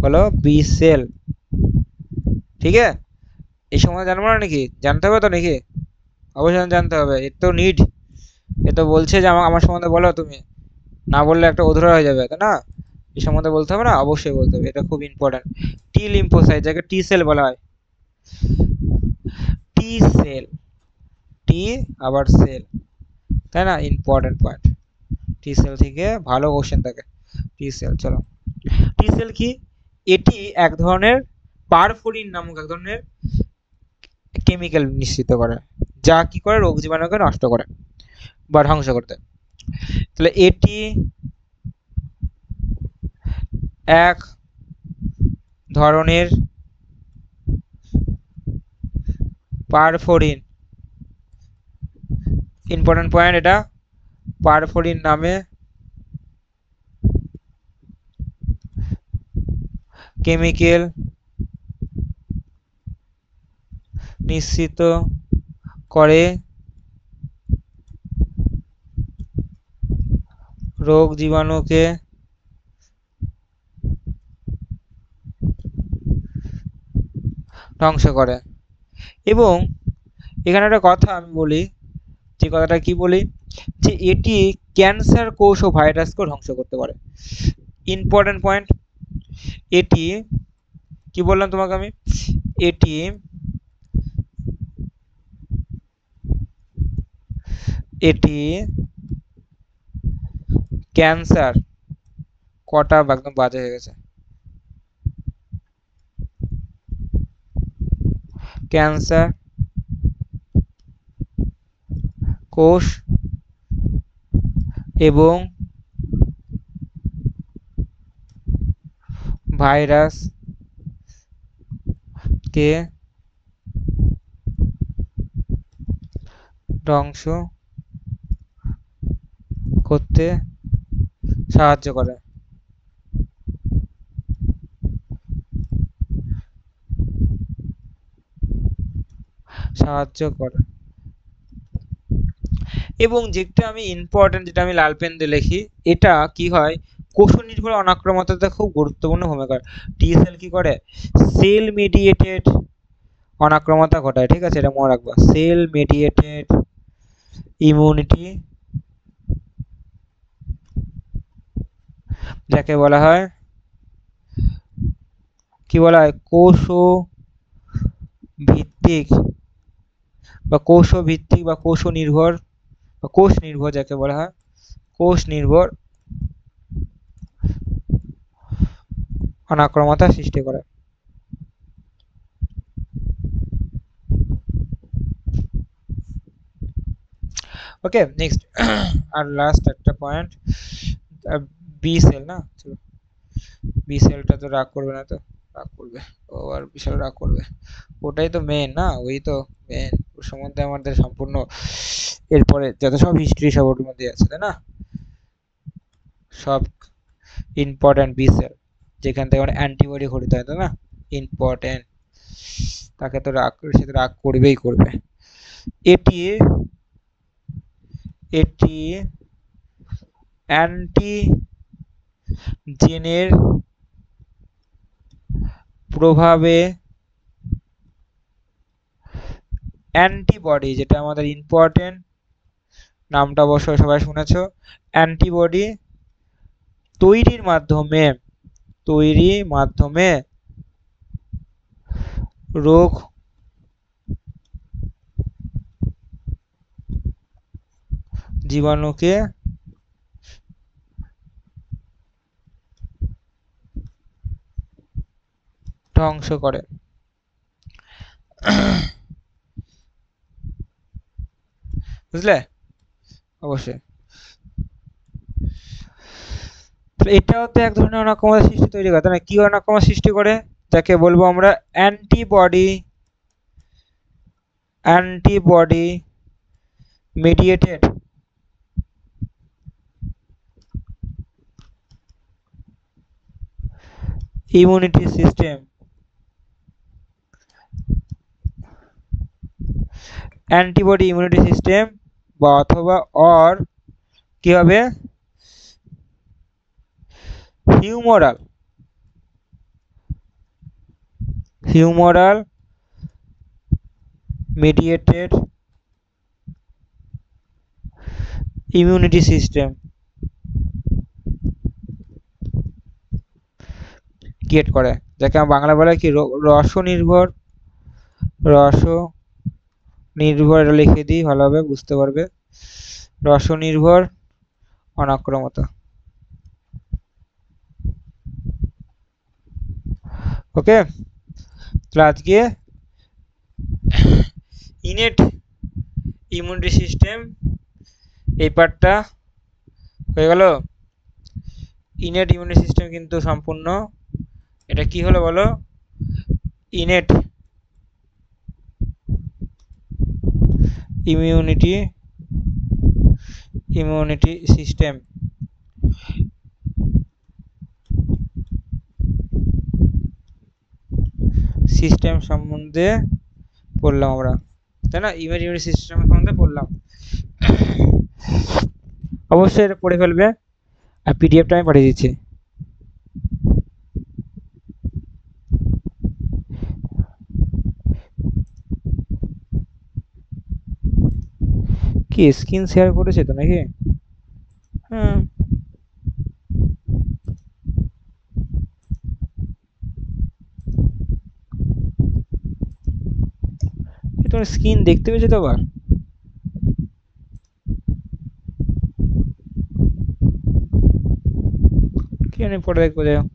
বলো বি সেল। ঠিক আছে, এই সময় জানবো না নাকি, জানতে হবে তো নাকি, অবশ্যই জানতে হবে, এর তো নিড, এ তো বলছে যে আমার আমার সম্বন্ধে বলো তুমি, না বললে একটা অধুরা হয়ে যাবে তাই না, এই সম্বন্ধে বলতে হবে না, অবশ্যই বলতে হবে, এটা খুব ইম্পর্টেন্ট। টি লিম্ফোসাইট যাকে টি সেল বলা হয়, টি সেল, টি আবার সেল, তাই না, ইম্পর্টেন্ট পয়েন্ট। টি সেল থেকে ভালো কোশ্চেন থাকে। টি সেল, চলো টি সেল কি, এটি এক ধরনের পারফোরিন নামক এক ধরনের কেমিক্যাল নিশ্চিত করে, যা কি করে রোগ জীবাণুকে নষ্ট করে বা ধ্বংস করতে। তাহলে এটি এক ধরনের পারফোরিন, ইম্পর্টেন্ট পয়েন্ট এটা, পারফোরিন নামে কেমিক্যাল নিশ্চিত করে রোগ জীবাণুকে ধ্বংস করে। এবং এখানে একটা কথা আমি বলি, যে কথাটা কি বলি, যে এটি ক্যান্সার কোষ ও ভাইরাসকেও ধ্বংস করতে পারে। ইম্পর্টেন্ট পয়েন্ট, এটি কি বললাম তোমাকে আমি, এটি এটি ক্যান্সার, কটা একদম বাজে হয়ে গেছে, ক্যান্সার কোষ এবং ভাইরাস কে ধ্বংস করতে সাহায্য করে। সাহায্য করে। এবং যেটা আমি ইম্পর্টেন্ট, যেটা আমি লাল পেন দিয়ে লিখি, এটা কি হয়, কোষ নির্ভর অনাক্রমণতাতে খুব গুরুত্বপূর্ণ ভূমিকা। টি সেল কি করে, সেল মেডিয়েটেড অনাক্রমণতা ঘটায়, ঠিক আছে, এটা মনে রাখবা, সেল মেডিয়েটেড ইমিউনিটি যাকে বলা হয়, কি বলা হয়, কোষ ভিত্তিক বা কোষ ভিত্তিক বা কোষ নির্ভর বা কোষ নির্ভর যাকে বলা হয়, কোষ নির্ভর অনাক্রমণতা সৃষ্টি করে। ওকে নেক্সট, আর লাস্ট একটা পয়েন্ট, বি সেল না, চলো বি সেলটা তো রাগ করবে না তো, রাগ করবে, ও আর বিশাল রাগ করবে, ওটাই তো মেন না, ওই তো মেন, ওর সম্বন্ধে আমাদের সম্পূর্ণ এরপরে যত সব হিস্ট্রি সব ওর মধ্যে আছে তাই না, সব ইম্পর্টেন্ট বি সেল, যেখান থেকে আমরা অ্যান্টিবডি গঠিত হয় তাই না, ইম্পর্টেন্ট, তাকে তো রাগ, সে তো রাগ করবেই করবে। এটি এটি অ্যান্টিজেনের প্রভাবে অ্যান্টিবডি, যেটা আমাদের ইম্পর্টেন্ট, নামটা অবশ্যই সবাই শুনেছো, অ্যান্টিবডি তৈরির মাধ্যমে রোগ জীবাণুকে ধ্বংস করে। বুঝলে, অবশ্যই। এটাও তো এক ধরনের অনাক্রমণতা সৃষ্টি তৈরি করে, তাই না, কি অনাক্রমণতা সৃষ্টি করে, যাকে বলবো আমরা antibody mediated immunity system, antibody immunity system বা অথবা অর কি হবে humoral mediated immunity system create করে, যাকে বাংলা বলা কি রস নির্ভর এটা লিখে দিই, ভালোভাবে বুঝতে পারবে। রস নির্ভর অনাক্রমতা। ওকে, তাহলে আজকে ইনেট ইমিউনিটি সিস্টেম এই পার্টটা হয়ে গেল। ইনেট ইমিউনিটি সিস্টেম কিন্তু সম্পূর্ণ, এটা কি হলো বলো, ইনেট ইমিউনিটি সিস্টেম। সম্বন্ধে পড়লাম আমরা, তাই না? ইমিউনিটি সিস্টেম সম্বন্ধে পড়লাম। অবশ্যই এটা পড়ে ফেলবে, আর পিডিএফটা আমি পাঠিয়ে দিচ্ছি। কি স্ক্রিন শেয়ার করেছে তো নাকি? হ্যাঁ, তোমার স্ক্রিন দেখতে পেয়েছো তো আবার? কি জানি, পরে দেখবো। যাই হোক,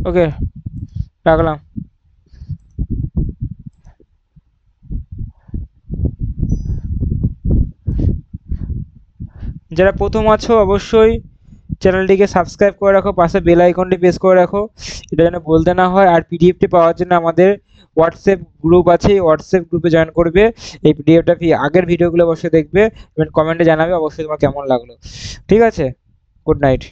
ওকে, রাখলাম। যারা প্রথম আছো অবশ্যই চ্যানেলটিকে সাবস্ক্রাইব করে রাখো, পাশে বেল আইকনটি প্রেস করে রাখো, এটা যেন বলতে না হয়। আর পিডিএফটি পাওয়ার জন্য আমাদের হোয়াটসঅ্যাপ গ্রুপ আছে, হোয়াটসঅ্যাপ গ্রুপে জয়েন করবে। এই পিডিএফটা আগের ভিডিওগুলো অবশ্যই দেখবে এবং কমেন্টে জানাবে অবশ্যই তোমার কেমন লাগলো। ঠিক আছে, গুড নাইট।